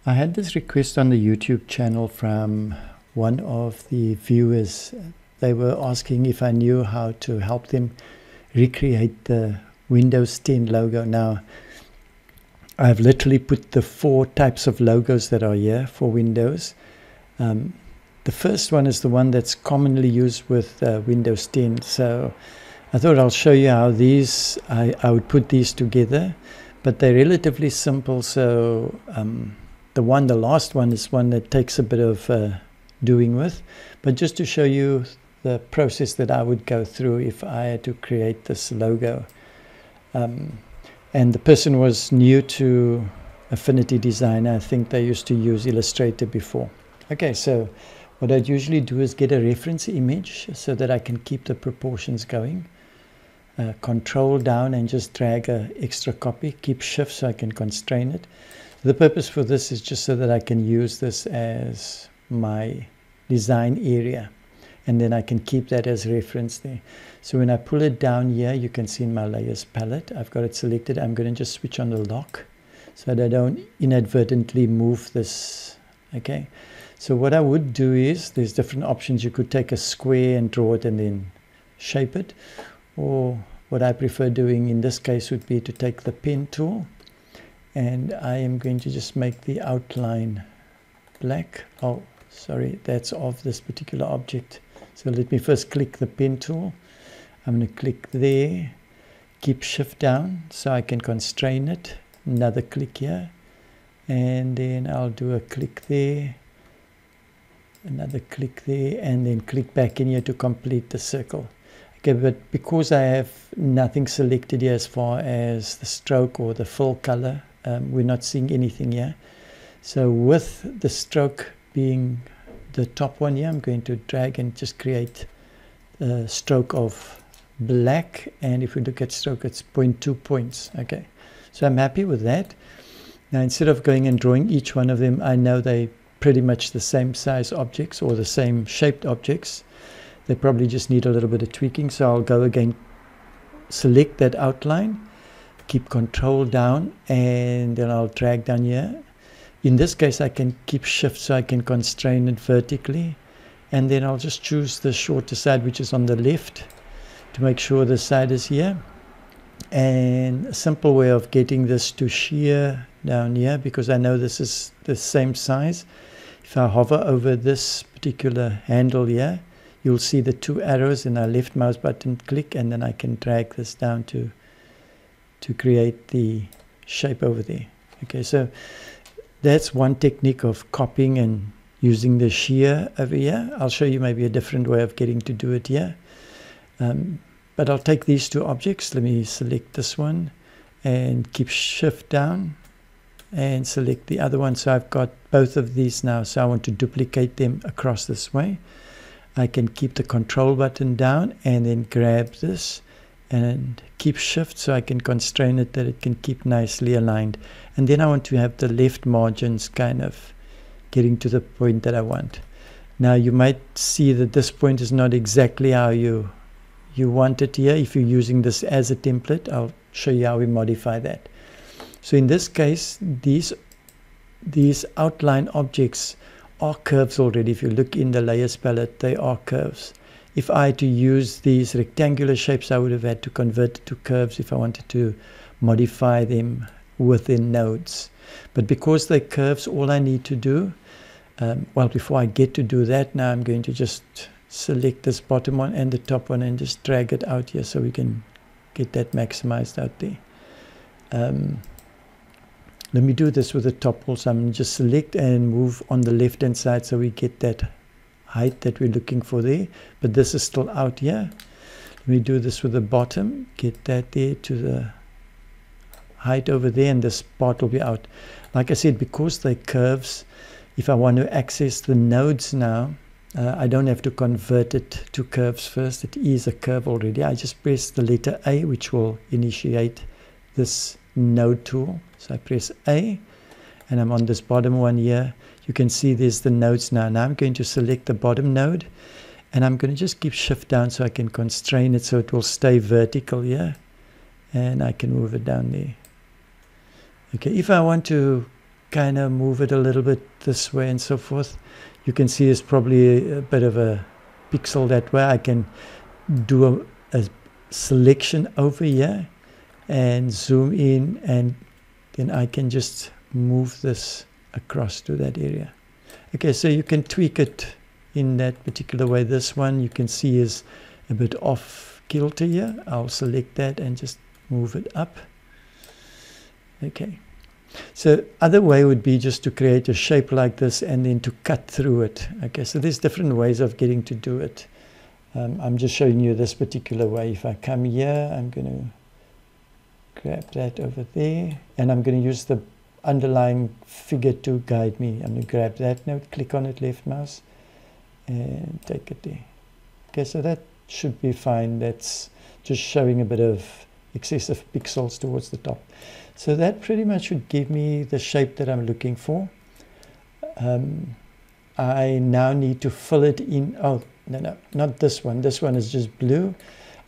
I had this request on the YouTube channel from one of the viewers. They were asking if I knew how to help them recreate the Windows 10 logo. Now, I've literally put the 4 types of logos that are here for Windows. The first one is the one that's commonly used with Windows 10. So I thought I'll show you how these, I would put these together, but they're relatively simple. So the last one is one that takes a bit of doing with, but just to show you the process that I would go through if I had to create this logo. And the person was new to Affinity Design. I think they used to use Illustrator before. Okay, so what I'd usually do is get a reference image so that I can keep the proportions going. Control down and just drag an extra copy. Keep shift so I can constrain it. The purpose for this is just so that I can use this as my design area, and then I can keep that as reference there. So when I pull it down here, you can see in my layers palette, I've got it selected. I'm going to just switch on the lock so that I don't inadvertently move this. Okay, so what I would do is, there's different options. You could take a square and draw it and then shape it, or what I prefer doing in this case would be to take the pen tool, and I am going to just make the outline black. Oh, sorry, that's of this particular object. So let me first click the pen tool. I'm going to click there, keep shift down so I can constrain it. Another click here, and then I'll do a click there, another click there, and then click back in here to complete the circle. Okay, but because I have nothing selected here as far as the stroke or the fill color, we're not seeing anything here. So with the stroke being the top one here, I'm going to drag and just create a stroke of black, and if we look at stroke, it's 0.2 points. Okay, so I'm happy with that. Now, instead of going and drawing each one of them, I know they pretty much the same size objects or the same shaped objects. They probably just need a little bit of tweaking. So I'll go again, select that outline, keep control down, and then I'll drag down here. In this case, I can keep shift so I can constrain it vertically, and then I'll just choose the shorter side, which is on the left, to make sure the side is here. And a simple way of getting this to shear down here, because I know this is the same size, if I hover over this particular handle here, you'll see the 2 arrows, and I left mouse button click, and then I can drag this down to create the shape over there. Okay, so that's one technique of copying and using the shear over here. I'll show you maybe a different way of getting to do it here. But I'll take these 2 objects. Let me select this one and keep shift down and select the other one. So I've got both of these now. So I want to duplicate them across this way. I can keep the control button down and then grab this and keep shift so I can constrain it that it can keep nicely aligned. And then I want to have the left margins kind of getting to the point that I want. Now you might see that this point is not exactly how you want it here. If you're using this as a template, I'll show you how we modify that. So in this case, these outline objects are curves already. If you look in the layers palette, they are curves. If I had to use these rectangular shapes, I would have had to convert it to curves if I wanted to modify them within nodes. But because they're curves, all I need to do, well, before I get to do that, now I'm going to just select this bottom one and the top one and just drag it out here so we can get that maximized out there. Let me do this with the top also. I'm going to just select and move on the left hand side so we get that height that we're looking for there, but this is still out here. Let me do this with the bottom, get that there to the height over there, and this part will be out. Like I said, because they're curves, if I want to access the nodes now, I don't have to convert it to curves first. It is a curve already. I just press the letter A, which will initiate this node tool. So I press A, and I'm on this bottom one here. You can see there's the nodes now. Now I'm going to select the bottom node, and I'm going to just keep shift down so I can constrain it so it will stay vertical here, and I can move it down there. Okay, if I want to kind of move it a little bit this way and so forth. You can see it's probably a bit of a pixel that way. I can do a selection over here and zoom in, and then I can just move this across to that area. Okay, so you can tweak it in that particular way. This one you can see is a bit off kilter here. I'll select that and just move it up. Okay, so other way would be just to create a shape like this and then to cut through it. Okay, so there's different ways of getting to do it. I'm just showing you this particular way. If I come here, I'm going to grab that over there, and I'm going to use the underlying figure to guide me. I'm going to grab that node, click on it, left mouse, and take it there. Okay, so that should be fine. That's just showing a bit of excessive pixels towards the top. So that pretty much should give me the shape that I'm looking for. I now need to fill it in. Oh, no, not this one. This one is just blue.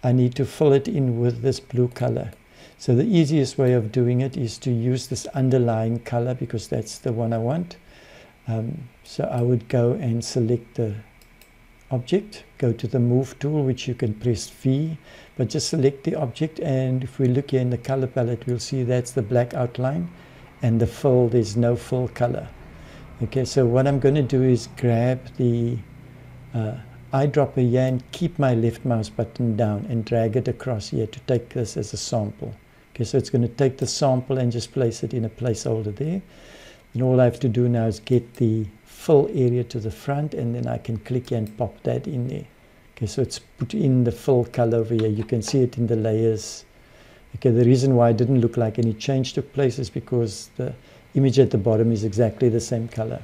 I need to fill it in with this blue color. So the easiest way of doing it is to use this underlying color, because that's the one I want. So I would go and select the object, go to the move tool, which you can press V, but just select the object, and if we look here in the color palette, we'll see that's the black outline, and the fill, there's no fill color. Okay, so what I'm going to do is grab the eyedropper here and keep my left mouse button down and drag it across here to take this as a sample. Okay, so it's going to take the sample and just place it in a placeholder there. And all I have to do now is get the fill area to the front, and then I can click here and pop that in there. Okay, so it's put in the fill color over here. You can see it in the layers. Okay, the reason why it didn't look like any change took place is because the image at the bottom is exactly the same color.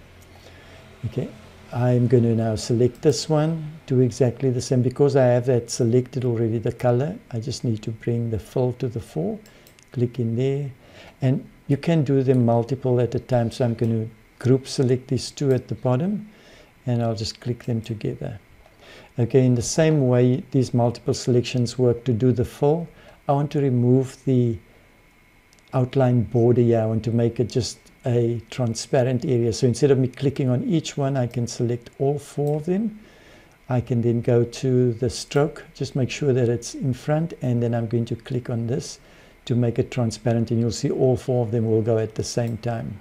Okay, I'm going to now select this one, do exactly the same. Because I have that selected already, the color, I just need to bring the fill to the fore, click in there, and you can do them multiple at a time. So I'm going to group select these two at the bottom, and I'll just click them together. Okay, in the same way these multiple selections work to do the fill, I want to remove the outline border here. I want to make it just a transparent area. So instead of me clicking on each one, I can select all four of them. I can then go to the stroke, just make sure that it's in front, and then I'm going to click on this to make it transparent, and you'll see all four of them will go at the same time.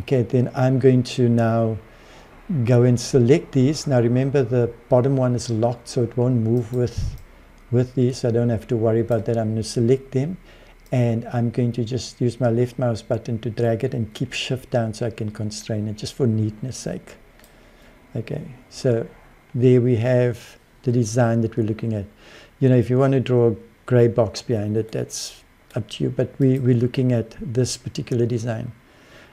Okay, then I'm going to now go and select these. Now remember, the bottom one is locked, so it won't move with these. I don't have to worry about that. I'm going to select them, and I'm going to just use my left mouse button to drag it and keep shift down so I can constrain it, just for neatness sake. Okay, so there we have the design that we're looking at. You know, if you want to draw a gray box behind it, that's up to you, but we're looking at this particular design.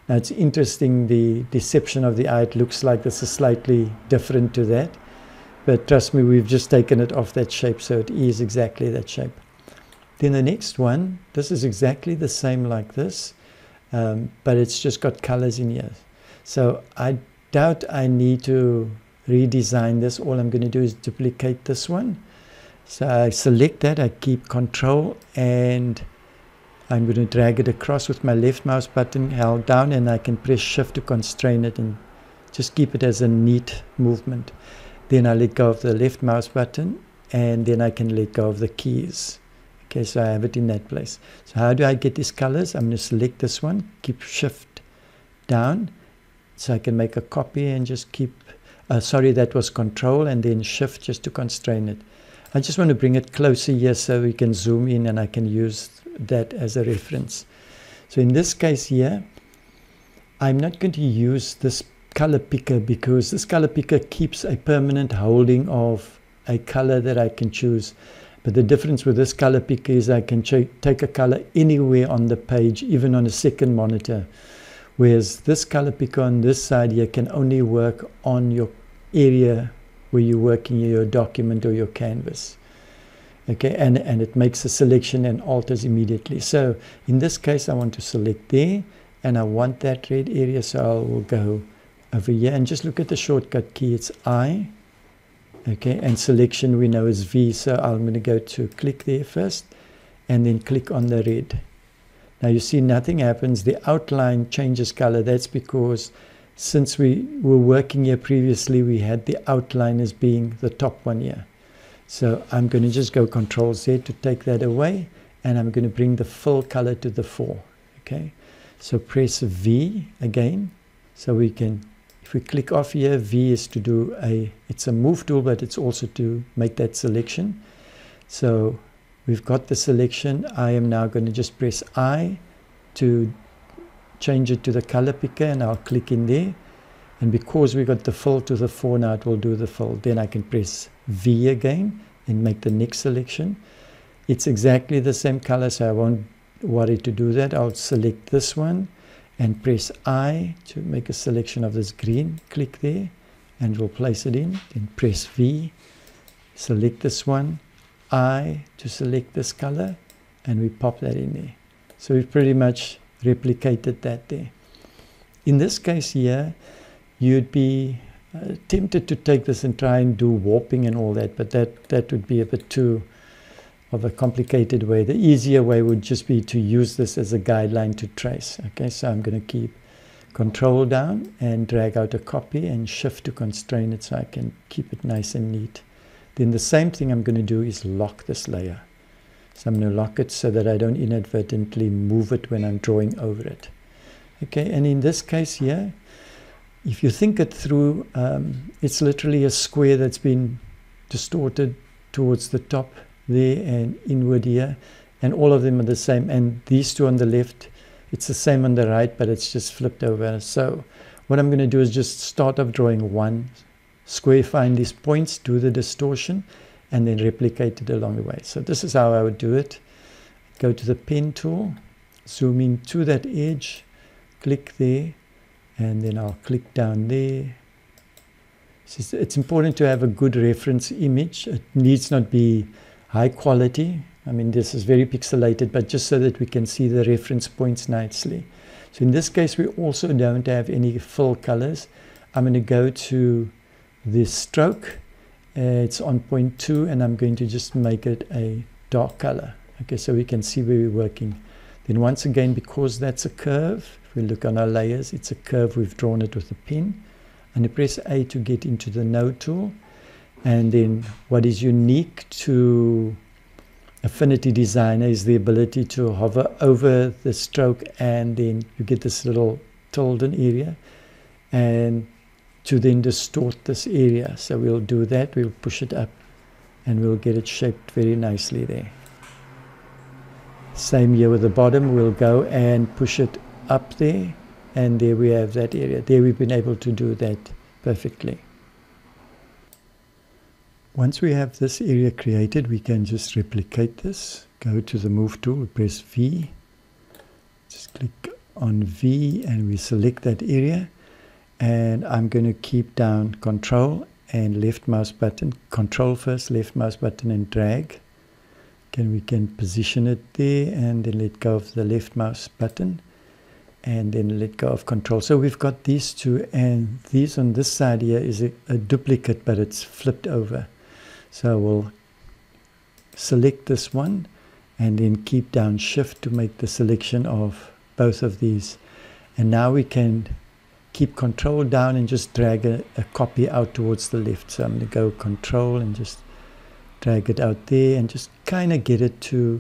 Now it's interesting, the deception of the eye, it looks like this is slightly different to that, but trust me, we've just taken it off that shape, so it is exactly that shape. Then the next one, this is exactly the same like this, but it's just got colors in here. So I doubt I need to redesign this. All I'm going to do is duplicate this one. So I select that, I keep control, and I'm going to drag it across with my left mouse button held down, and I can press shift to constrain it and just keep it as a neat movement. Then I let go of the left mouse button, and then I can let go of the keys. Okay, so I have it in that place. So how do I get these colors? I'm going to select this one, keep shift down, so I can make a copy and just keep, sorry, that was control, and then shift just to constrain it. I just want to bring it closer here so we can zoom in and I can use that as a reference. So in this case here, I'm not going to use this color picker, because this color picker keeps a permanent holding of a color that I can choose. But the difference with this color picker is I can take a color anywhere on the page, even on a second monitor. Whereas this color picker on this side here can only work on your area where you're working your document or your canvas. Okay, and it makes a selection and alters immediately. So in this case, I want to select there, and I want that red area, so I will go over here and just look at the shortcut key. It's I. Okay, and selection we know is V, so I'm going to go to click there first, and then click on the red. Now you see nothing happens. The outline changes color. That's because since we were working here previously, we had the outline as being the top one here. So I'm going to just go Control Z to take that away, and I'm going to bring the fill color to the fore. Okay, so press V again. So we can, if we click off here, V is to do it's a move tool, but it's also to make that selection. So we've got the selection. I am now going to just press I to change it to the color picker, and I'll click in there. And because we got the fill to the fore, now it will do the fill. Then I can press V again and make the next selection. It's exactly the same color, so I won't worry to do that. I'll select this one and press I to make a selection of this green. Click there and we'll place it in. Then press V, select this one, I to select this color, and we pop that in there. So we've pretty much replicated that there. In this case here, you'd be tempted to take this and try and do warping and all that, but that would be a bit too of a complicated way. The easier way would just be to use this as a guideline to trace. Okay, so I'm going to keep Control down and drag out a copy and Shift to constrain it so I can keep it nice and neat. Then the same thing I'm going to do is lock this layer. So I'm going to lock it so that I don't inadvertently move it when I'm drawing over it. Okay, and in this case here, if you think it through, it's literally a square that's been distorted towards the top there and inward here, and all of them are the same. And these two on the left, it's the same on the right, but it's just flipped over. So what I'm going to do is just start off drawing one square, find these points, do the distortion, and then replicate it along the way. So this is how I would do it. Go to the pen tool, zoom in to that edge, click there, and then I'll click down there. It's important to have a good reference image. It needs not be high quality. I mean, this is very pixelated, but just so that we can see the reference points nicely. So in this case, we also don't have any fill colors. I'm going to go to this stroke. It's on 0.2, and I'm going to just make it a dark color. Okay, so we can see where we're working. Then once again, because that's a curve, if we look on our layers, it's a curve. We've drawn it with a pen. And I press A to get into the node tool. And then what is unique to Affinity Designer is the ability to hover over the stroke, and then you get this little tilde area, and to then distort this area. So we'll do that, we'll push it up, and we'll get it shaped very nicely there. Same here with the bottom, we'll go and push it up there, and there we have that area. There we've been able to do that perfectly. Once we have this area created, we can just replicate this. Go to the Move tool, press V, just click on V, and we select that area. And I'm going to keep down Control and left mouse button. Control first, left mouse button, and drag. We can position it there, and then let go of the left mouse button, and then let go of Control. So we've got these two, and these on this side here is a duplicate, but it's flipped over. So we'll select this one, and then keep down Shift to make the selection of both of these. And now we can keep Control down and just drag a copy out towards the left. So I'm going to go Control and just drag it out there, and just kind of get it to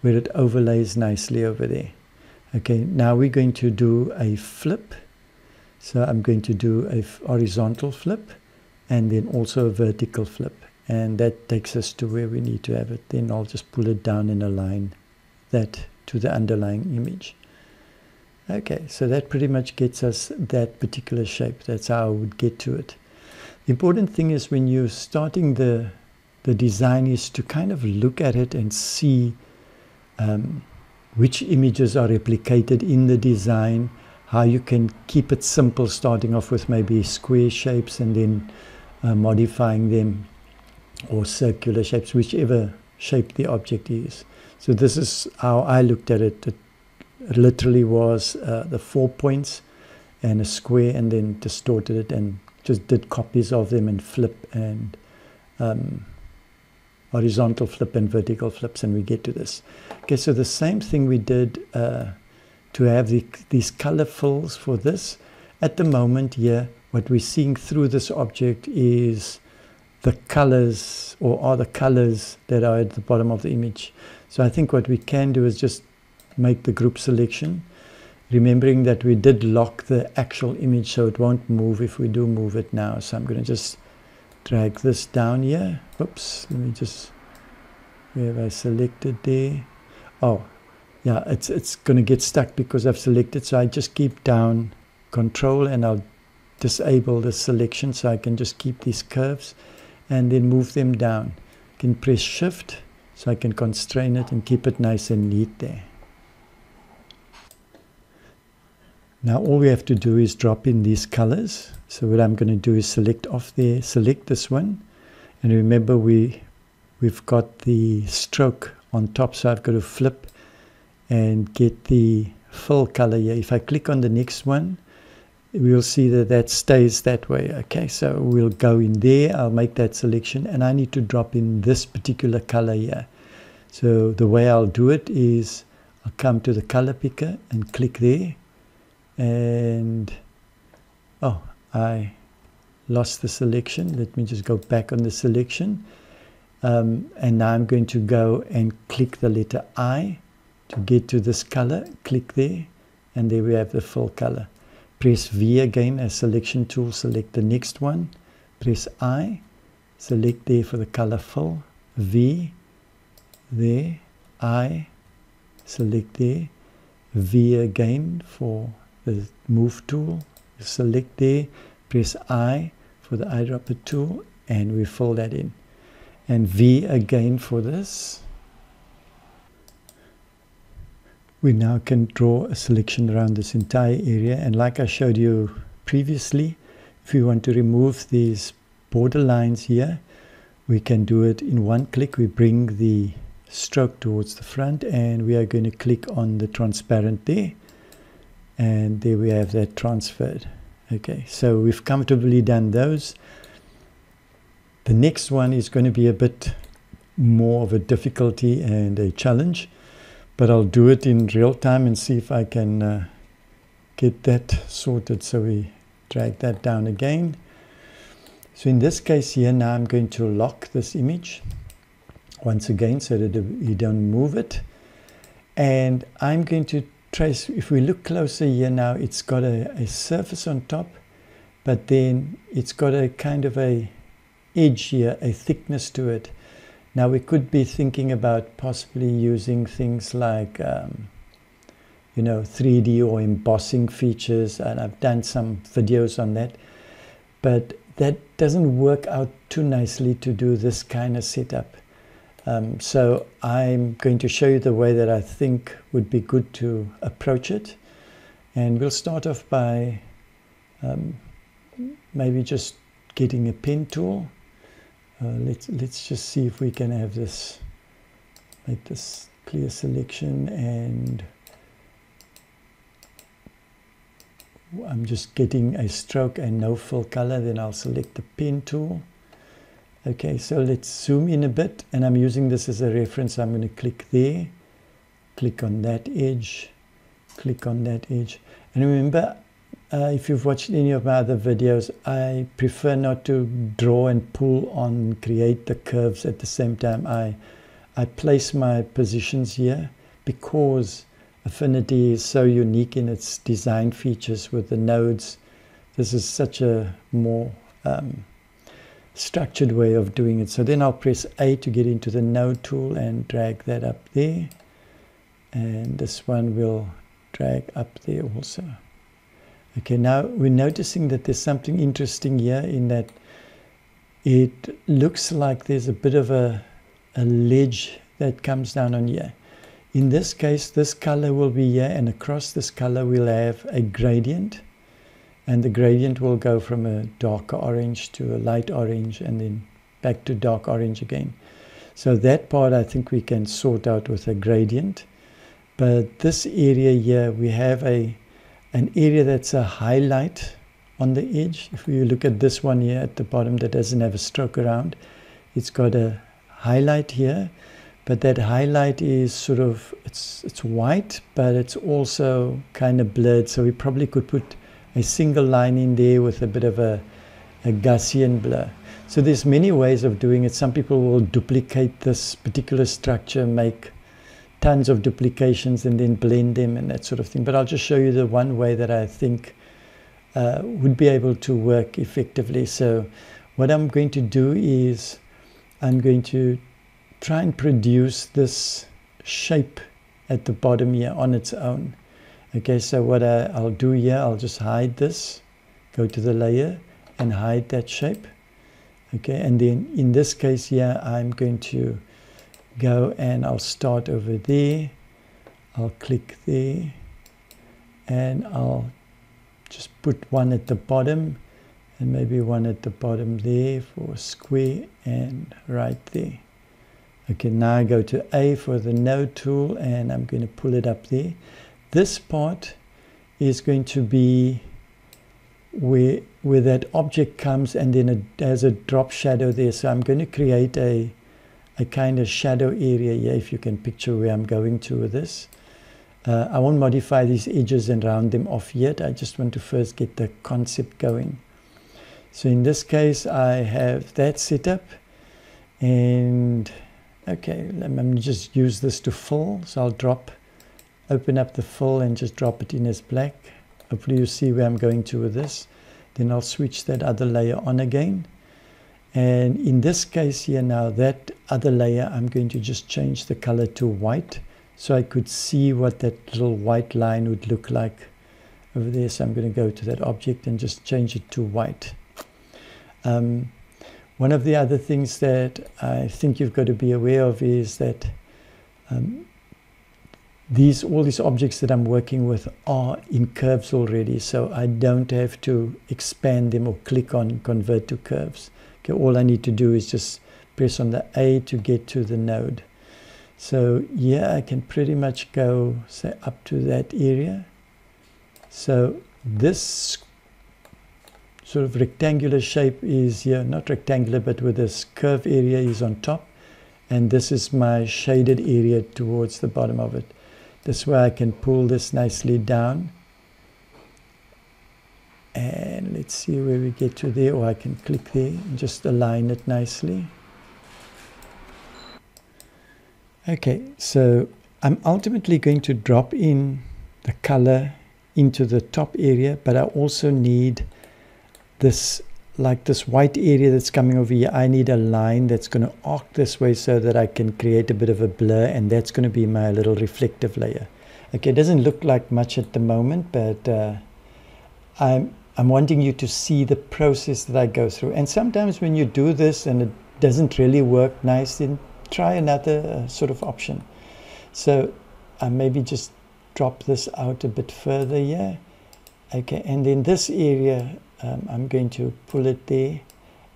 where it overlays nicely over there. Okay, now we're going to do a flip. So I'm going to do a horizontal flip, and then also a vertical flip. And that takes us to where we need to have it. Then I'll just pull it down and align that to the underlying image. Okay, so that pretty much gets us that particular shape. That's how I would get to it. The important thing is when you're starting the design is to kind of look at it and see which images are replicated in the design, how you can keep it simple, starting off with maybe square shapes and then modifying them, or circular shapes, whichever shape the object is. So this is how I looked at it. It literally was the 4 points and a square, and then distorted it and just did copies of them and flip and horizontal flip and vertical flips, and we get to this. Okay, so the same thing we did to have these color fills for this. At the moment here, what we're seeing through this object is the colors, or are the colors that are at the bottom of the image. So I think what we can do is just make the group selection, remembering that we did lock the actual image so it won't move if we do move it now. So I'm going to just drag this down here. Oops, let me just, where have I selected there? Oh, yeah, it's going to get stuck because I've selected. So I just keep down Control and I'll disable the selection so I can just keep these curves and then move them down. I can press Shift so I can constrain it and keep it nice and neat there. Now all we have to do is drop in these colors. So what I'm going to do is select off there, select this one, and remember we've got the stroke on top, so I've got to flip and get the fill color here. If I click on the next one, we'll see that that stays that way. Okay, so we'll go in there, I'll make that selection, and I need to drop in this particular color here. So the way I'll do it is I'll come to the color picker and click there, and oh, I lost the selection. Let me just go back on the selection, and now I'm going to go and click the letter I to get to this color. Click there, and there we have the full color. Press V again as selection tool, select the next one, press I, select there for the color fill, V, there, I, select there, V again for the move tool, select there, press I for the eyedropper tool, and we fill that in. And V again for this. We now can draw a selection around this entire area, and like I showed you previously, if we want to remove these border lines here, we can do it in one click. We bring the stroke towards the front and we are going to click on the transparent there, and there we have that transferred. Okay, so we've comfortably done those. The next one is going to be a bit more of a difficulty and a challenge, but I'll do it in real time and see if I can get that sorted. So we drag that down again. So in this case here, now I'm going to lock this image once again so that you don't move it. And I'm going to trace, if we look closer here now, it's got a surface on top, but then it's got a kind of a edge here, a thickness to it. Now we could be thinking about possibly using things like, 3D or embossing features, and I've done some videos on that, but that doesn't work out too nicely to do this kind of setup. So I'm going to show you the way that I think would be good to approach it, and we'll start off by maybe just getting a pen tool. Let's just see if we can have this, make this clear selection, and I'm just getting a stroke and no full color. Then I'll select the pen tool. Okay, so let's zoom in a bit, and I'm using this as a reference. I'm going to click there, click on that edge, click on that edge, and remember, if you've watched any of my other videos, I prefer not to draw and pull on, create the curves at the same time. I place my positions here because Affinity is so unique in its design features with the nodes. This is such a more structured way of doing it. So then I'll press A to get into the node tool and drag that up there. And this one will drag up there also. Okay, now we're noticing that there's something interesting here in that it looks like there's a bit of a ledge that comes down on here. In this case, this color will be here, and across this color we'll have a gradient, and the gradient will go from a darker orange to a light orange and then back to dark orange again. So that part I think we can sort out with a gradient, but this area here we have an area that's a highlight on the edge. If we look at this one here at the bottom that doesn't have a stroke around, it's got a highlight here, but that highlight is sort of, it's white, but it's also kind of blurred. So we probably could put a single line in there with a bit of a Gaussian blur. So there's many ways of doing it. Some people will duplicate this particular structure, make tons of duplications and then blend them and that sort of thing. But I'll just show you the one way that I think would be able to work effectively. So what I'm going to do is I'm going to try and produce this shape at the bottom here on its own. Okay, so what I'll do here, I'll just hide this, go to the layer and hide that shape. Okay, and then in this case here, I'm going to go and I'll start over there. I'll click there and I'll just put one at the bottom and maybe one at the bottom there for a square and right there. Okay, now I go to A for the node tool and I'm going to pull it up there. This part is going to be where that object comes, and then it has a drop shadow there. So I'm going to create a kind of shadow area here, if you can picture where I'm going to with this. I won't modify these edges and round them off yet. I just want to first get the concept going. So in this case, I have that set up. And okay, I'm going to just use this to fill. So I'll open up the fill and just drop it in as black. Hopefully you see where I'm going to with this. Then I'll switch that other layer on again. And in this case here now, that other layer, I'm going to just change the color to white, so I could see what that little white line would look like over there. So I'm going to go to that object and just change it to white. One of the other things that I think you've got to be aware of is that all these objects that I'm working with are in curves already, so I don't have to expand them or click on convert to curves. Okay, all I need to do is just press on the A to get to the node. So yeah, I can pretty much go, say, up to that area. So this sort of rectangular shape is here, not rectangular, but with this curve area is on top. And this is my shaded area towards the bottom of it. This way I can pull this nicely down. And let's see where we get to there, or I can click there and just align it nicely. Okay, so I'm ultimately going to drop in the color into the top area, but I also need this, like this white area that's coming over here. I need a line that's going to arc this way so that I can create a bit of a blur, and that's going to be my little reflective layer. Okay, it doesn't look like much at the moment, but I'm wanting you to see the process that I go through. And sometimes when you do this and it doesn't really work nice, then try another sort of option. So I maybe just drop this out a bit further here. Okay, and then this area, I'm going to pull it there,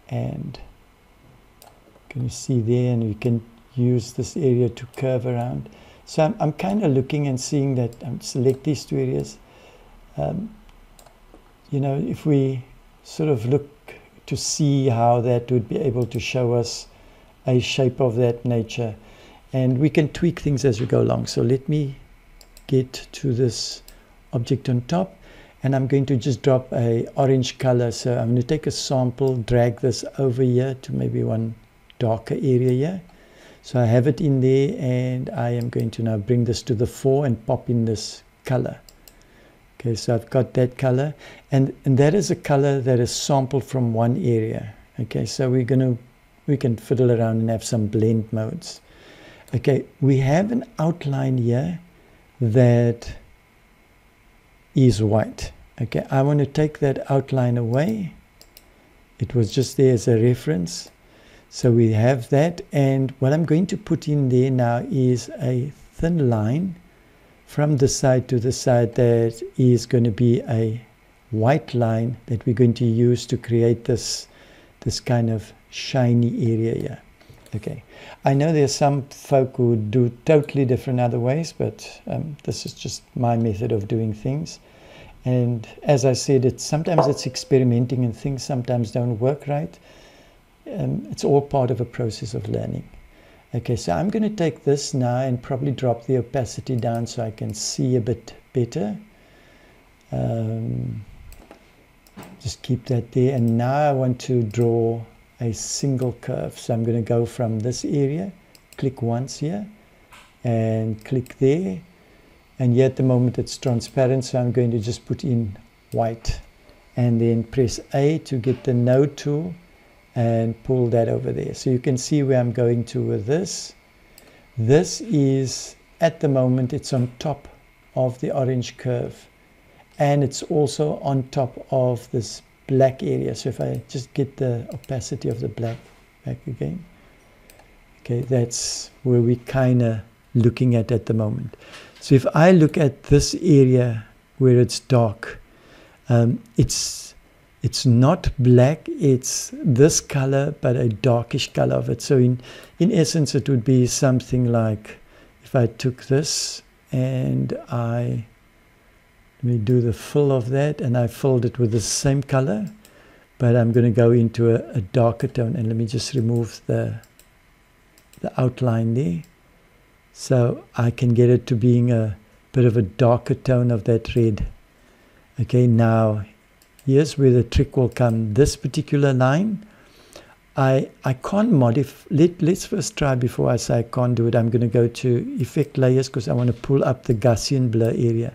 and can you see there, and you can use this area to curve around. So I'm kind of looking and seeing that, select these two areas. You know, if we sort of look to see how that would be able to show us a shape of that nature, and we can tweak things as we go along. So let me get to this object on top, and I'm going to just drop a orange color. So I'm going to take a sample, drag this over here to maybe one darker area here. So I have it in there, and I am going to now bring this to the fore and pop in this color. Okay, so I've got that color, and that is a color that is sampled from one area. Okay, so we can fiddle around and have some blend modes. Okay, we have an outline here that is white. Okay, I want to take that outline away. It was just there as a reference. So we have that, and what I'm going to put in there now is a thin line from the side to the side that is going to be a white line that we're going to use to create this kind of shiny area here. Okay, I know there's some folk who do totally different other ways, but this is just my method of doing things. And as I said, sometimes it's experimenting and things sometimes don't work right. It's all part of a process of learning. Okay, so I'm going to take this now and probably drop the opacity down so I can see a bit better. Just keep that there, and now I want to draw a single curve. So I'm going to go from this area, click once here, and click there. And here at the moment it's transparent, so I'm going to just put in white. And then press A to get the node tool and pull that over there. So you can see where I'm going to with this. This is, at the moment, it's on top of the orange curve. And it's also on top of this black area. So if I just get the opacity of the black back again. Okay, that's where we're kind of looking at the moment. So if I look at this area where it's dark, it's not black, it's this color, but a darkish color of it. So in essence, it would be something like, if I took this and let me do the fill of that, and I filled it with the same color, but I'm going to go into a darker tone, and let me just remove the outline there. So I can get it to being a bit of a darker tone of that red. Okay, now here's where the trick will come. This particular line, I can't modify. Let's first try before I say I can't do it. I'm going to go to Effect Layers because I want to pull up the Gaussian Blur area.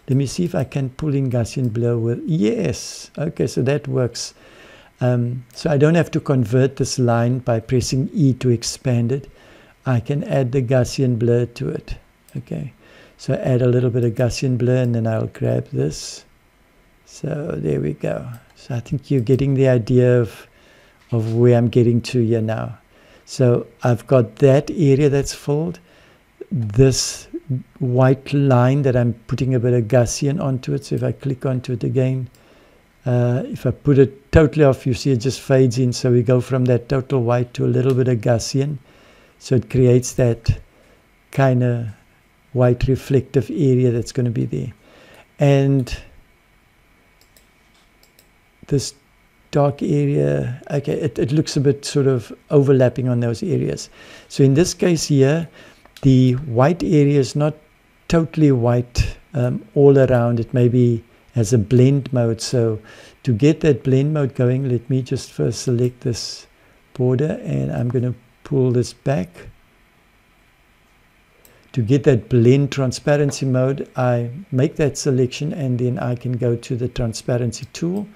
Let me see if I can pull in Gaussian Blur with, yes, okay, so that works. So I don't have to convert this line by pressing E to expand it. I can add the Gaussian Blur to it. Okay, so add a little bit of Gaussian Blur, and then I'll grab this. So there we go. So I think you're getting the idea of where I'm getting to here now. So I've got that area that's filled. This white line that I'm putting a bit of Gaussian onto it. So if I click onto it again, if I put it totally off, you see it just fades in. So we go from that total white to a little bit of Gaussian. So it creates that kind of white reflective area that's going to be there. And this dark area, okay, it looks a bit sort of overlapping on those areas. So in this case here, the white area is not totally white all around. It maybe has a blend mode. So to get that blend mode going, let me just first select this border, and I'm going to pull this back. To get that blend transparency mode, I make that selection, and then I can go to the transparency tool,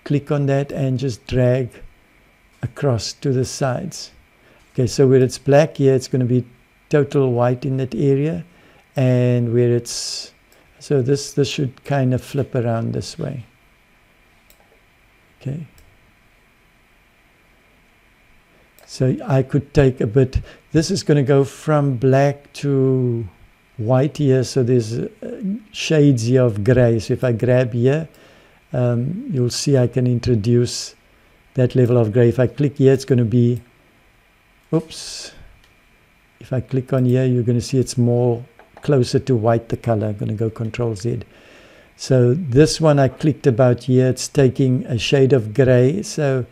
click on that, and just drag across to the sides. Okay, so where it's black here, it's going to be total white in that area, and where it's, so this should kind of flip around this way. Okay. So I could take a bit, this is going to go from black to white here, so there's shades here of gray. So if I grab here, you'll see I can introduce that level of gray. If I click here, it's going to be, oops, if I click on here, you're going to see it's more closer to white, the color. I'm going to go Control Z. So this one I clicked about here, it's taking a shade of gray. So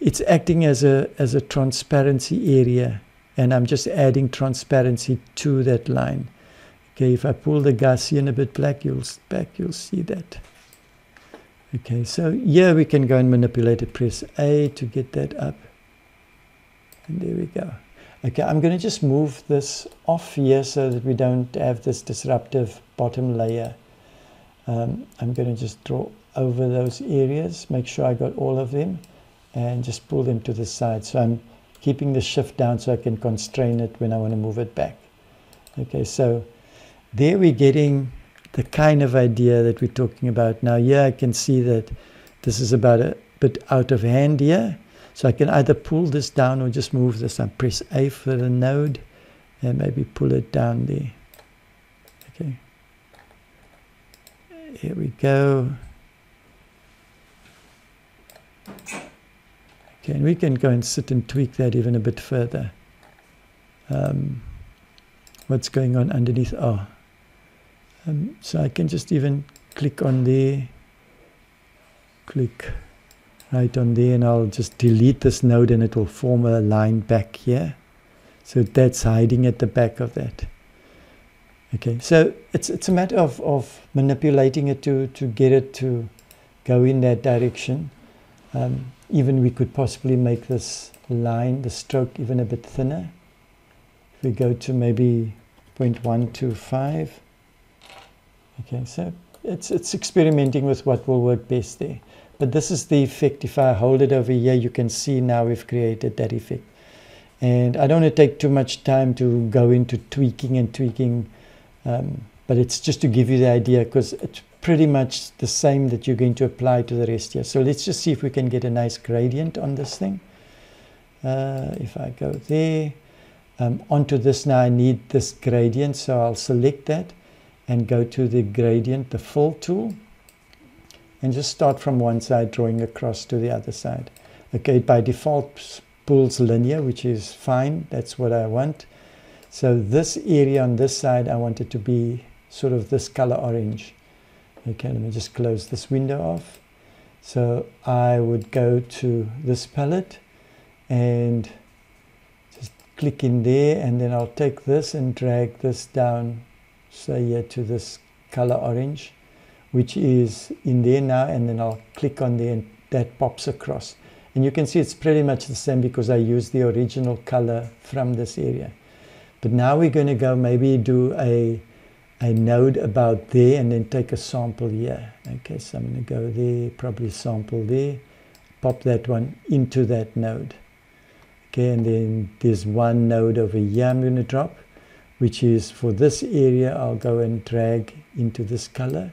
it's acting as a transparency area, and I'm just adding transparency to that line. Okay, if I pull the Gaussian a bit back, you'll see that. Okay, so here we can go and manipulate it. Press A to get that up. And there we go. Okay, I'm going to just move this off here so that we don't have this disruptive bottom layer. I'm going to just draw over those areas, make sure I got all of them, and just pull them to the side. So I'm keeping the shift down so I can constrain it when I want to move it back. Okay, so there we're getting the kind of idea that we're talking about. Now here I can see that this is about a bit out of hand here. So I can either pull this down or just move this up. Press A for the node and maybe pull it down there. Okay. Here we go. Okay, and we can go and sit and tweak that even a bit further. What's going on underneath? Oh, so I can just even click on there, click right on there, and I'll just delete this node and it will form a line back here. So that's hiding at the back of that. Okay, so it's a matter of manipulating it to get it to go in that direction. Even we could possibly make this line, the stroke, even a bit thinner. If we go to maybe 0.125. Okay, so it's experimenting with what will work best there. But this is the effect. If I hold it over here, you can see now we've created that effect. And I don't want to take too much time to go into tweaking and tweaking, but it's just to give you the idea, because it's pretty much the same that you're going to apply to the rest here. So let's just see if we can get a nice gradient on this thing. If I go there, onto this now, I need this gradient, so I'll select that and go to the gradient, the fill tool, and just start from one side drawing across to the other side. Okay, by default pulls linear, which is fine, that's what I want. So this area on this side, I want it to be sort of this color orange. Okay, let me just close this window off. So I would go to this palette and just click in there, and then I'll take this and drag this down, say here, to this color orange, which is in there now, and then I'll click on there and that pops across. And you can see it's pretty much the same because I used the original color from this area. But now we're going to go maybe do a node about there and then take a sample here. Okay, so I'm going to go there, probably sample there, pop that one into that node. Okay, and then there's one node over here I'm going to drop, which is for this area. I'll go and drag into this color.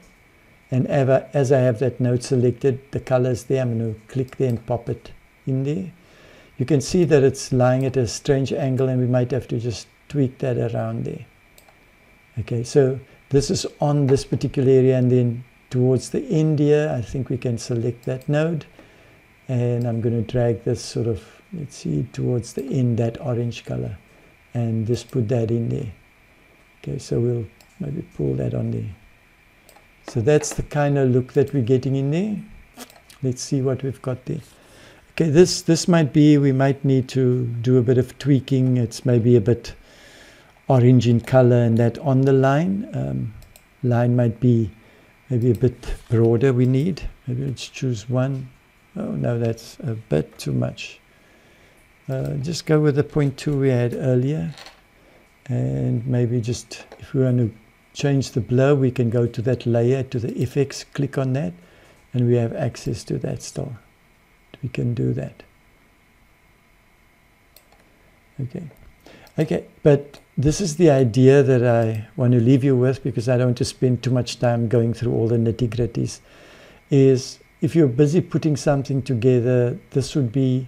And as I have that node selected, the color is there, I'm going to click there and pop it in there. You can see that it's lying at a strange angle, and we might have to just tweak that around there. Okay, so this is on this particular area, and then towards the end here, I think we can select that node. And I'm going to drag this sort of, let's see, towards the end, that orange color, and just put that in there. Okay, so we'll maybe pull that on there. So that's the kind of look that we're getting in there. Let's see what we've got there. Okay, this might be, we might need to do a bit of tweaking. It's maybe a bit orange in color, and that on the line. Line might be maybe a bit broader we need. Maybe let's choose one. Oh no, that's a bit too much. Just go with the 0.2 we had earlier. And maybe just, if we want to change the blur, we can go to that layer, to the effects, click on that, and we have access to that still. We can do that. Okay, but this is the idea that I want to leave you with, because I don't want to spend too much time going through all the nitty-gritties. Is if you're busy putting something together, this would be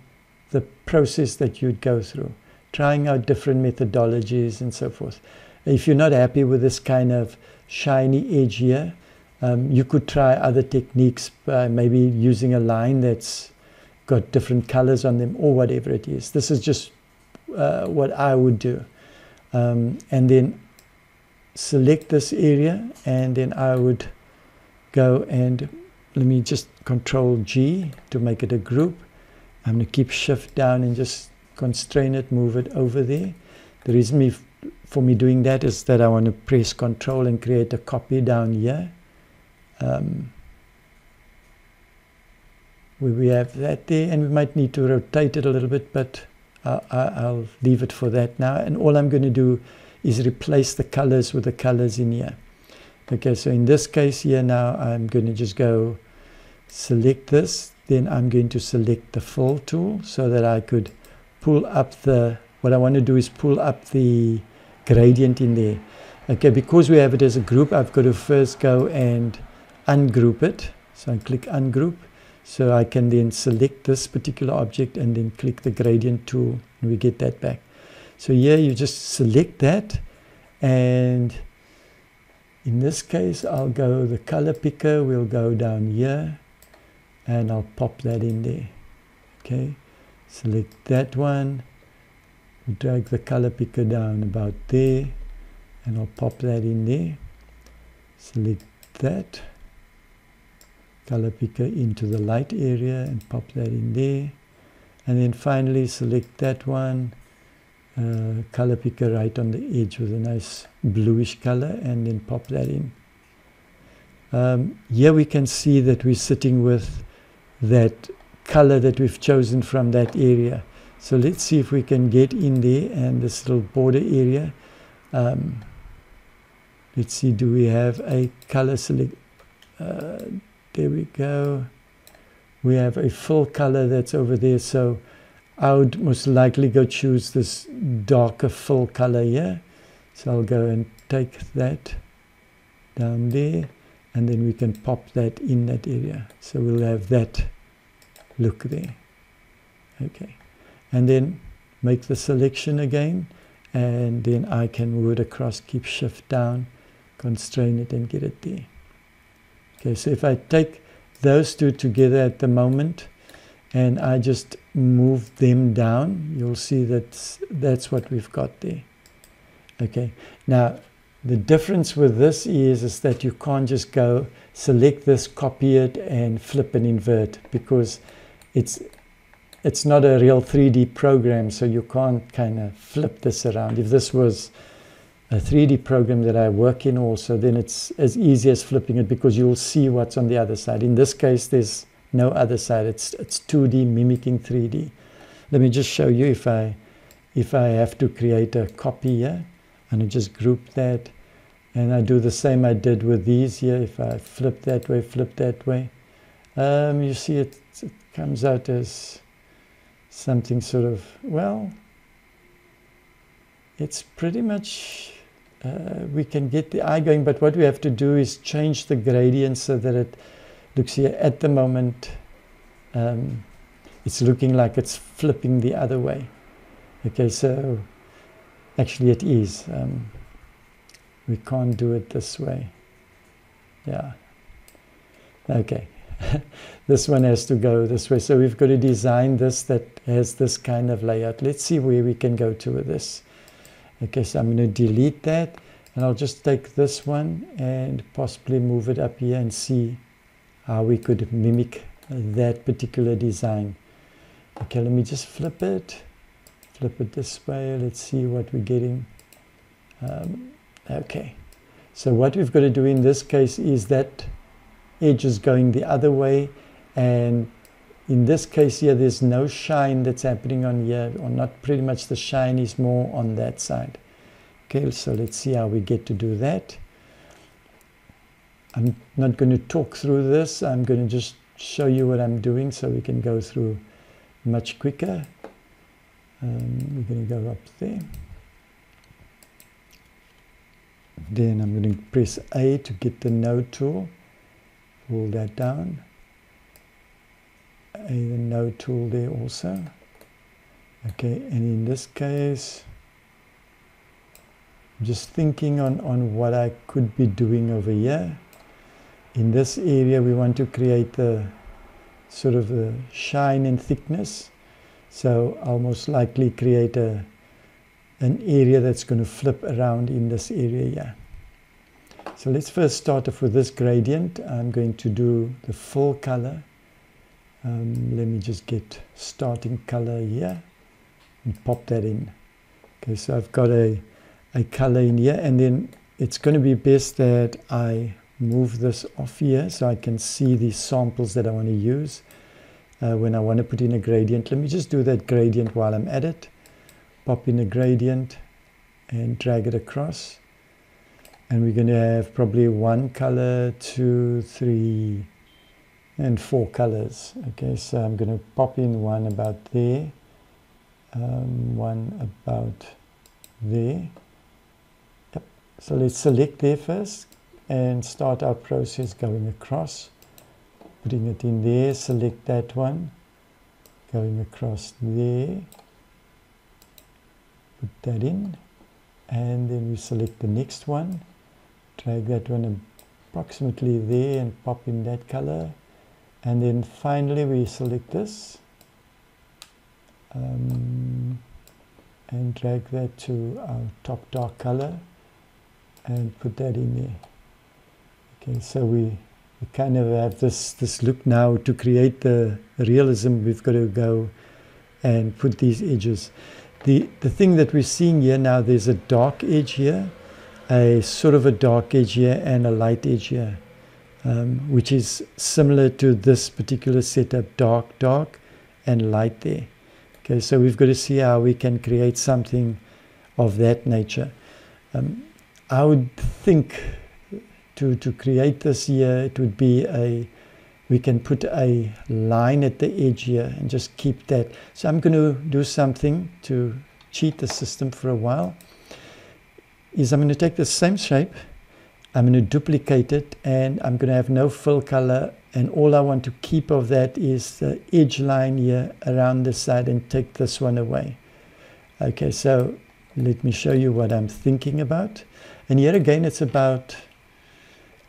the process that you'd go through, trying out different methodologies and so forth. If you're not happy with this kind of shiny edge here, you could try other techniques by maybe using a line that's got different colors on them, or whatever it is. This is just what I would do. And then select this area, and then I would go and, let me just Control G to make it a group. I'm going to keep Shift down and just constrain it, move it over there. The reason for me doing that is that I want to press Control and create a copy down here. Where we have that there, and we might need to rotate it a little bit, but I'll leave it for that now. And all I'm going to do is replace the colors with the colors in here. Okay, so in this case here now, I'm going to just go select this. Then I'm going to select the fill tool so that I could pull up what I want to do is pull up the gradient in there. Okay, because we have it as a group, I've got to first go and ungroup it. So I click ungroup. So I can then select this particular object and then click the gradient tool, and we get that back. So here you just select that, and in this case I'll go the color picker, we'll go down here, and I'll pop that in there. Okay, select that one, drag the color picker down about there, and I'll pop that in there. Select that color picker into the light area and pop that in there, and then finally select that one, color picker right on the edge with a nice bluish color, and then pop that in. Here we can see that we're sitting with that color that we've chosen from that area. So let's see if we can get in there, and this little border area. Let's see, do we have a color select? There we go. We have a full color that's over there, so I would most likely go choose this darker full color here. So I'll go and take that down there, and then we can pop that in that area. So we'll have that look there. Okay, and then make the selection again, and then I can move it across, keep shift down, constrain it, and get it there. Okay, so if I take those two together at the moment and I just move them down, you'll see that that's what we've got there. Okay, now the difference with this is that you can't just go select this, copy it, and flip and invert, because it's not a real 3D program, so you can't kind of flip this around. If this was a 3D program that I work in also, then it's as easy as flipping it, because you'll see what's on the other side. In this case, there's no other side. It's 2D mimicking 3D. Let me just show you if I have to create a copy here, and I just group that, and I do the same I did with these here. If I flip that way, you see it comes out as something sort of, well, it's pretty much, we can get the eye going, but what we have to do is change the gradient so that it looks here. At the moment, it's looking like it's flipping the other way. Okay, so actually it is. We can't do it this way. Yeah. Okay. This one has to go this way. So we've got to design this that has this kind of layout. Let's see where we can go to with this. Okay, so I'm going to delete that, and I'll just take this one and possibly move it up here and see how we could mimic that particular design. Okay, let me just flip it this way. Let's see what we're getting. Okay, so what we've got to do in this case is that edge is going the other way, and in this case here there's no shine that's happening on here, or not. Pretty much the shine is more on that side. Okay, so let's see how we get to do that. I'm not going to talk through this. I'm going to just show you what I'm doing so we can go through much quicker. We're going to go up there. Then I'm going to press A to get the node tool. Pull that down. The node tool there also. Okay, and in this case, I'm just thinking on what I could be doing over here. In this area, we want to create the sort of the shine and thickness. So I'll most likely create an area that's going to flip around in this area here. So let's first start off with this gradient. I'm going to do the full color. Let me just get starting color here and pop that in. Okay, so I've got a color in here, and then it's going to be best that I move this off here so I can see the samples that I want to use when I want to put in a gradient. Let me just do that gradient while I'm at it. Pop in a gradient and drag it across. And we're going to have probably 1 color, 2, 3, and 4 colors. Okay, so I'm going to pop in one about there, one about there. Yep. So let's select there first and start our process going across, putting it in there. Select that one, going across there, put that in, and then we select the next one. Drag that one approximately there and pop in that color. And then finally we select this and drag that to our top dark color and put that in there. Okay, so we kind of have this look now. To create the realism, we've got to go and put these edges. The thing that we're seeing here now, there's a dark edge here, a sort of a dark edge here, and a light edge here, which is similar to this particular setup, dark, dark, and light there. Okay, so we've got to see how we can create something of that nature. I would think to create this here, it would be we can put a line at the edge here and just keep that. So I'm going to do something to cheat the system for a while. I'm going to take the same shape, I'm going to duplicate it, and I'm going to have no fill color, and all I want to keep of that is the edge line here around the side, and take this one away. Okay, so let me show you what I'm thinking about. And here again, it's about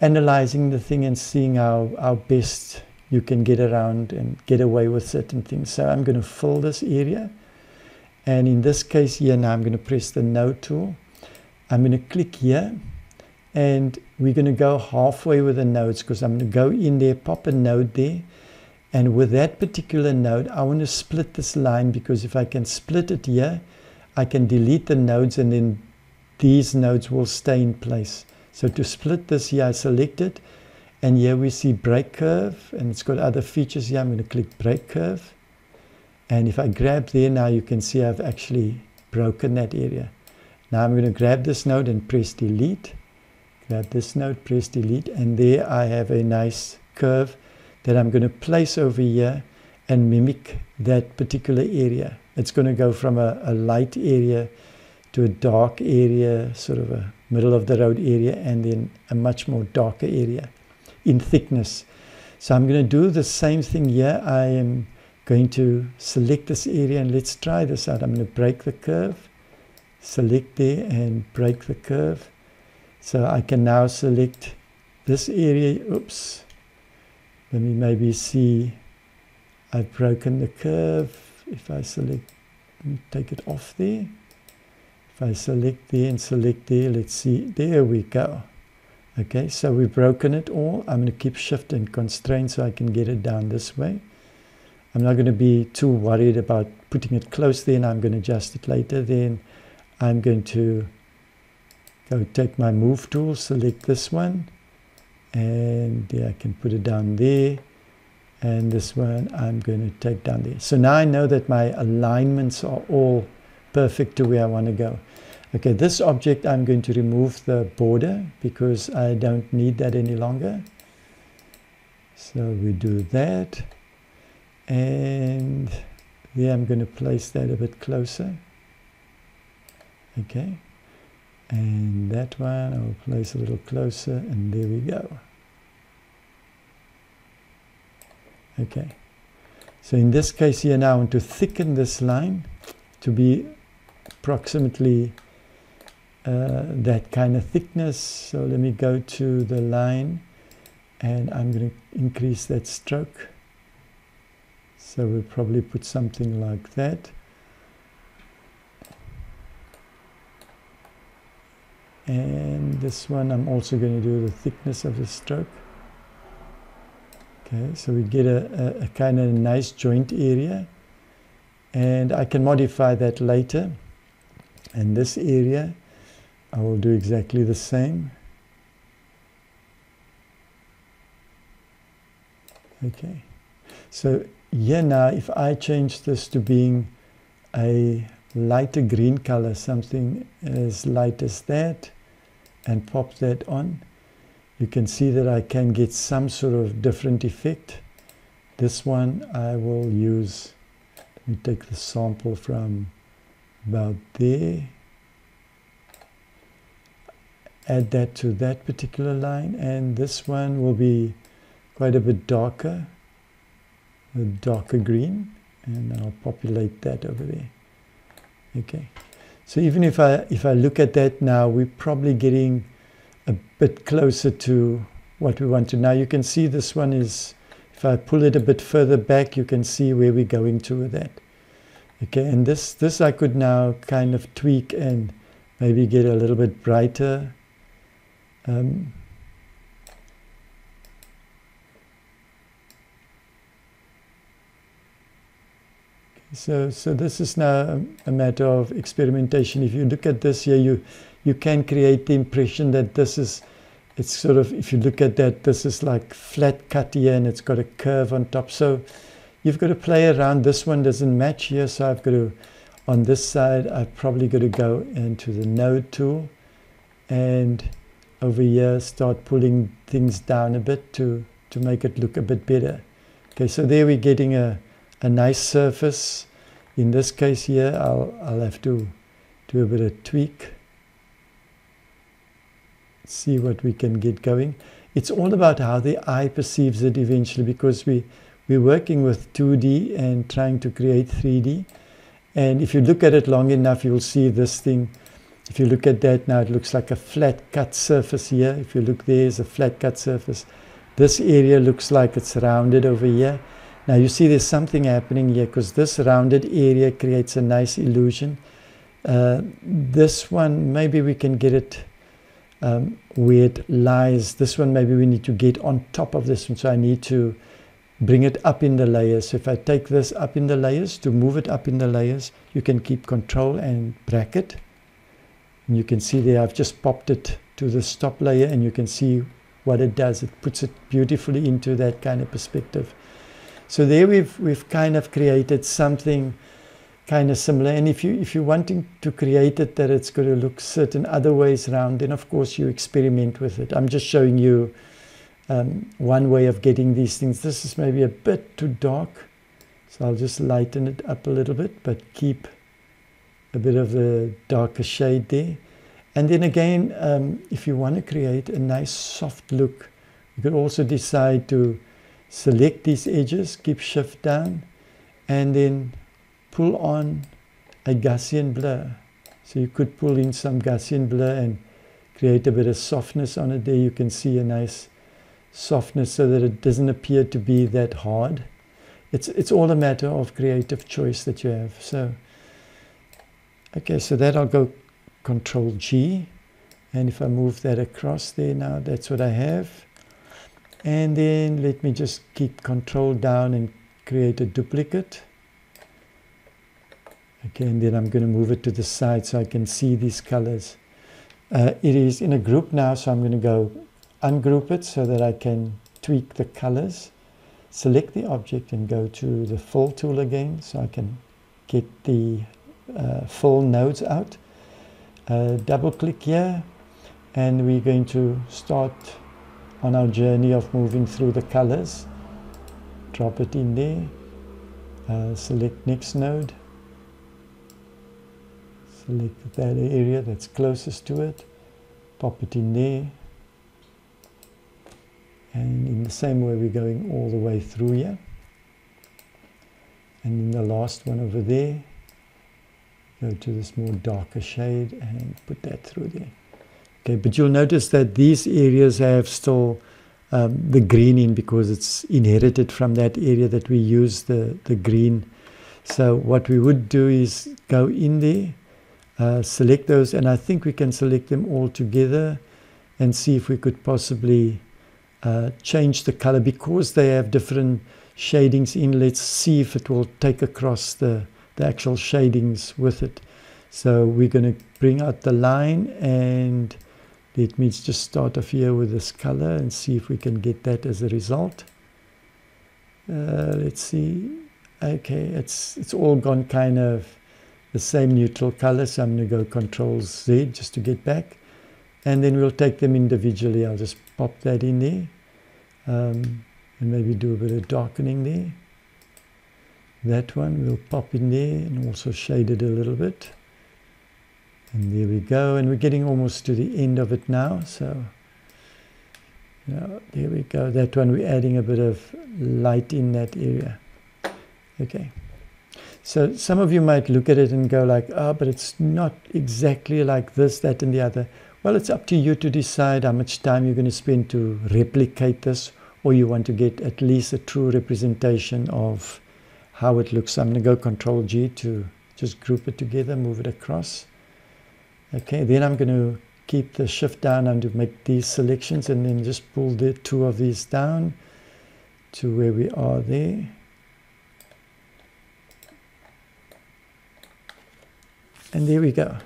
analyzing the thing and seeing how best you can get around and get away with certain things. So I'm going to fill this area, and in this case here now I'm going to press the node tool. I'm going to click here, and we're going to go halfway with the nodes, because I'm going to go in there, pop a node there, and with that particular node I want to split this line, because if I can split it here, I can delete the nodes, and then these nodes will stay in place. So to split this here, I select it, and here we see break curve, and it's got other features here. I'm going to click break curve, and if I grab there now, you can see I've actually broken that area. Now I'm going to grab this node and press delete, grab this node, press delete, and there I have a nice curve that I'm going to place over here and mimic that particular area. It's going to go from a light area to a dark area, sort of a middle of the road area, and then a much more darker area in thickness. So I'm going to do the same thing here. I am going to select this area, and let's try this out. I'm going to break the curve, select there and break the curve. So I can now select this area. Oops, let me maybe see, I've broken the curve. If I select, take it off there. If I select there and select there, let's see, there we go. Okay, so we've broken it all. I'm going to keep shift and constrain so I can get it down this way. I'm not going to be too worried about putting it close there, and I'm going to adjust it later. Then I'm going to go take my move tool, select this one, and yeah, I can put it down there, and this one I'm going to take down there. So now I know that my alignments are all perfect to where I want to go. Okay, this object I'm going to remove the border because I don't need that any longer. So we do that, and there I'm going to place that a bit closer. Okay, and that one I'll place a little closer, and there we go. Okay, so in this case here now I want to thicken this line to be approximately that kind of thickness. So let me go to the line, and I'm going to increase that stroke. So we'll probably put something like that. And this one I'm also going to do the thickness of the stroke. Okay, so we get a kind of nice joint area, and I can modify that later. And this area I will do exactly the same. Okay, so here now if I change this to being a lighter green color, something as light as that, and pop that on, you can see that I can get some sort of different effect. This one I will use, let me take the sample from about there, add that to that particular line, and this one will be quite a bit darker, a darker green, and I'll populate that over there. Okay, so even if I look at that now, we're probably getting a bit closer to what we want to. Now you can see this one is, if I pull it a bit further back, you can see where we're going to with that. Okay, and this I could now kind of tweak and maybe get a little bit brighter. So this is now a matter of experimentation. If you look at this here, you can create the impression that this is, it's sort of, if you look at that, this is like flat cut here and it's got a curve on top. So you've got to play around. This one doesn't match here, so I've got to, on this side, I've probably got to go into the node tool and over here start pulling things down a bit to make it look a bit better. Okay, so there we're getting a nice surface. In this case here, I'll have to do a bit of tweak. See what we can get going. It's all about how the eye perceives it eventually, because we're working with 2D and trying to create 3D. And if you look at it long enough, you'll see this thing. If you look at that now, it looks like a flat cut surface here. If you look, there's a flat cut surface. This area looks like it's rounded over here. Now you see there's something happening here, because this rounded area creates a nice illusion. This one, maybe we can get it where it lies. This one, maybe we need to get on top of this one. So I need to bring it up in the layers. So if I take this up in the layers, to move it up in the layers, you can keep control and bracket. And you can see there I've just popped it to the stop layer, and you can see what it does. It puts it beautifully into that kind of perspective. So there we've kind of created something kind of similar. And if you're wanting to create it that it's going to look certain other ways around, then of course you experiment with it. I'm just showing you one way of getting these things. This is maybe a bit too dark, so I'll just lighten it up a little bit, but keep a bit of the darker shade there. And then again, if you want to create a nice soft look, you could also decide to select these edges, keep shift down, and then pull on a Gaussian blur. So you could pull in some Gaussian blur and create a bit of softness on it. There you can see a nice softness so that it doesn't appear to be that hard. It's all a matter of creative choice that you have. So okay, so that I'll go Control G, and if I move that across there now, that's what I have. And then let me just keep Control down and create a duplicate. Okay, and then I'm going to move it to the side so I can see these colors. It is in a group now, so I'm going to go ungroup it so that I can tweak the colors. Select the object and go to the Fill tool again so I can get the fill nodes out. Double click here, and we're going to start on our journey of moving through the colors. Drop it in there. Select next node. Select that area that's closest to it. Pop it in there. And in the same way, we're going all the way through here. And then the last one over there, go to this more darker shade and put that through there. Okay, but you'll notice that these areas have still the green in, because it's inherited from that area that we use the green. So what we would do is go in there, select those, and I think we can select them all together and see if we could possibly change the color, because they have different shadings in. Let's see if it will take across the actual shadings with it. So we're going to bring out the line, and let me just start off here with this color and see if we can get that as a result. Let's see. Okay, it's all gone kind of the same neutral color, so I'm going to go Control Z just to get back, and then we'll take them individually. I'll just pop that in there, and maybe do a bit of darkening there. That one we'll pop in there and also shade it a little bit. And there we go. And we're getting almost to the end of it now. So, there we go. That one we're adding a bit of light in that area. Okay. So some of you might look at it and go like, oh, but it's not exactly like this, that, and the other. Well, it's up to you to decide how much time you're going to spend to replicate this, or you want to get at least a true representation of how it looks. So I'm going to go Control G to just group it together, move it across. Okay, then I'm going to keep the shift down and to make these selections, and then just pull the two of these down to where we are there. And there we go.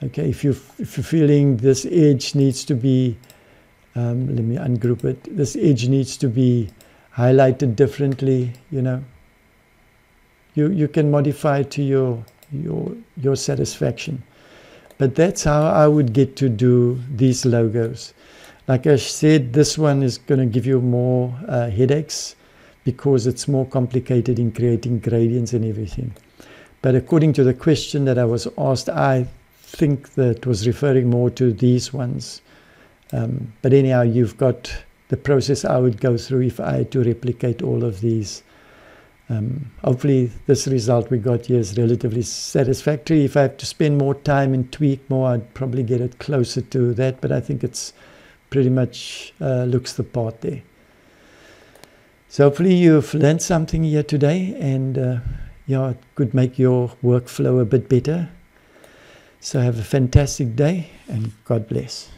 Okay, if you're feeling this edge needs to be, let me ungroup it. This edge needs to be highlighted differently, you know. You can modify to your satisfaction. But that's how I would get to do these logos. Like I said, this one is going to give you more headaches because it's more complicated in creating gradients and everything. But according to the question that I was asked, I think that was referring more to these ones. But anyhow, you've got the process I would go through if I had to replicate all of these. Hopefully this result we got here is relatively satisfactory. If I have to spend more time and tweak more, I'd probably get it closer to that, but I think it's pretty much looks the part there. So hopefully you've learned something here today, and yeah, it could make your workflow a bit better. So have a fantastic day, and God bless.